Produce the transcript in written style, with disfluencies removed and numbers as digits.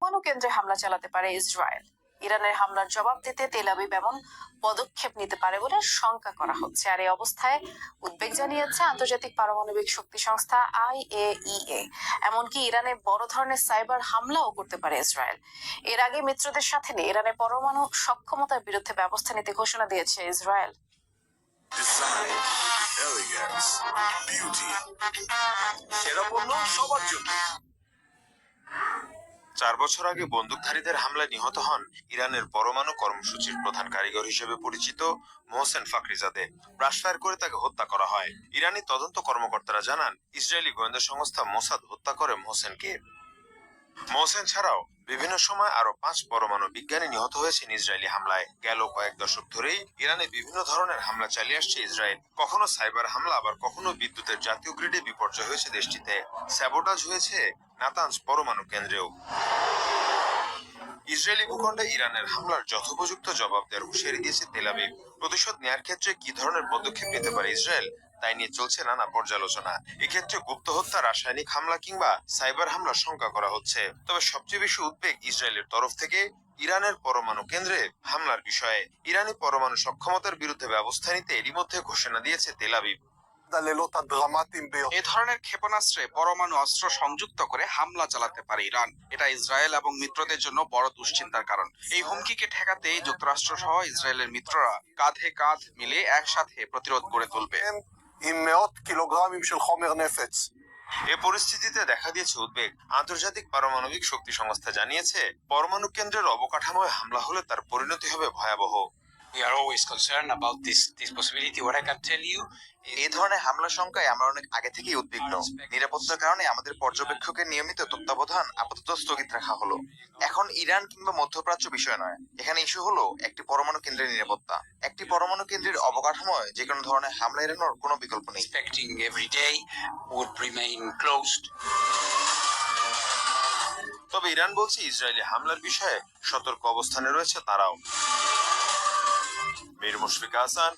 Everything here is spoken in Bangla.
পরমাণু কেন্দ্রে হামলা চালাতে পারে ইসরায়েল। ইরানের হামলার জবাব দিতে তেল আবিব এমন পদক্ষেপ নিতে পারে বলে শঙ্কা করা হচ্ছে। আর এই অবস্থায় উদ্বেগ জানিয়েছে আন্তর্জাতিক পারমাণবিক শক্তি সংস্থা IAEA। এমনকি ইরানে বড় ধরনের সাইবার হামলাও করতে পারে ইসরায়েল। এর আগে মিত্রদের সাথে নিয়ে ইরানের পরমাণু সক্ষমতার বিরুদ্ধে ব্যবস্থা নিতে ঘোষণা দিয়েছে ইসরায়েল। ডিজাইন, এলিগেন্স, বিউটি, সেরা পণ্য সবার জন্য। 4 বছর আগে বন্দুকধারীদের হামলায় নিহত হন ইরানের পরমাণু কর্মসূচির প্রধান কারিগর হিসেবে পরিচিত মোহসেন ফাকরিজাদে। ব্রাশফায়ার করে তাকে হত্যা করা হয়। ইরানি তদন্ত কর্মকর্তারা জানান, ইসরায়েলি গোয়েন্দা সংস্থা মোসাদ হত্যা করে মোহসেনকে। মোহসেন ছাড়াও বিভিন্ন সময় আরো 5 পরমাণু বিজ্ঞানী নিহত হয়েছেন ইসরায়েলি হামলায়। গেল কয়েক দশক ধরেই ইরানে বিভিন্ন ধরনের হামলা চালিয়ে আসছে ইসরায়েল। কখনো সাইবার হামলা, আবার কখনো বিদ্যুতের জাতীয় গ্রিডে বিপর্যয় হয়েছে দেশটিতে। স্যাবোটাজ হয়েছে নাতানজ পরমাণু কেন্দ্রেও। ইসরায়েলি ভূখণ্ডে ইরানের হামলার যথোপযুক্ত জবাব দেওয়ার হুঁশিয়ারি দিয়েছে তেল আবিব। প্রতিশোধ নেয়ার ক্ষেত্রে কি ধরনের পদক্ষেপ নিতে পারে ইসরায়েল, তাই নিয়ে চলছে নানা পর্যালোচনা। এক্ষেত্রে গুপ্ত হত্যা, রাসায়নিক হামলা কিংবা সাইবার হামলার শঙ্কা করা হচ্ছে। তবে সবচেয়ে বেশি উদ্বেগ ইসরায়েলের তরফ থেকে ইরানের পরমাণু কেন্দ্রে হামলার বিষয়ে। ইরানি পরমাণু সক্ষমতার বিরুদ্ধে ব্যবস্থা নিতে এরই মধ্যে ঘোষণা দিয়েছে তেল আবিব। এ ধরনের ক্ষেপণাস্ত্রে পরমাণু অস্ত্র সংযুক্ত করে হামলা চালাতে পারে ইরান। এটা ইসরায়েল এবং মিত্রদের জন্য বড় দুশ্চিন্তার কারণ। এই হুমকিকে ঠেকাতে যুক্তরাষ্ট্র সহ ইসরায়েলের মিত্ররা কাঁধে কাঁধ মিলিয়ে একসাথে প্রতিরোধ গড়ে তুলবে। এ পরিস্থিতিতে দেখা দিয়েছে উদ্বেগ। আন্তর্জাতিক পারমাণবিক শক্তি সংস্থা জানিয়েছে, পরমাণু কেন্দ্রের অবকাঠামোয় হামলা হলে তার পরিণতি হবে ভয়াবহ। We are always concerned about this possibility. What I can tell you, এই ধরনের হামলার সংখ্যায় আমরা অনেক আগে থেকেই উদ্বিগ্ন। নিরাপত্তার কারণে আমাদের পর্যবেক্ষকের নিয়মিত তত্ত্বাবধান আপাতত স্থগিত রাখা হলো। এখন ইরান কিংবা মধ্যপ্রাচ্য বিষয় নয়, এখানে ইস্যু হলো একটি পরমাণু কেন্দ্রের নিরাপত্তা। একটি পরমাণু কেন্দ্রের অবকাঠামোয় যে কোনো ধরনের হামলা এড়ানোর কোনো বিকল্প নেই। inspecting every day would remain closed. তবে ইরান বলছে, ইসরায়েলি হামলার বিষয়ে সতর্ক অবস্থানে রয়েছে তারাও। মীর মুশফিক হাসান,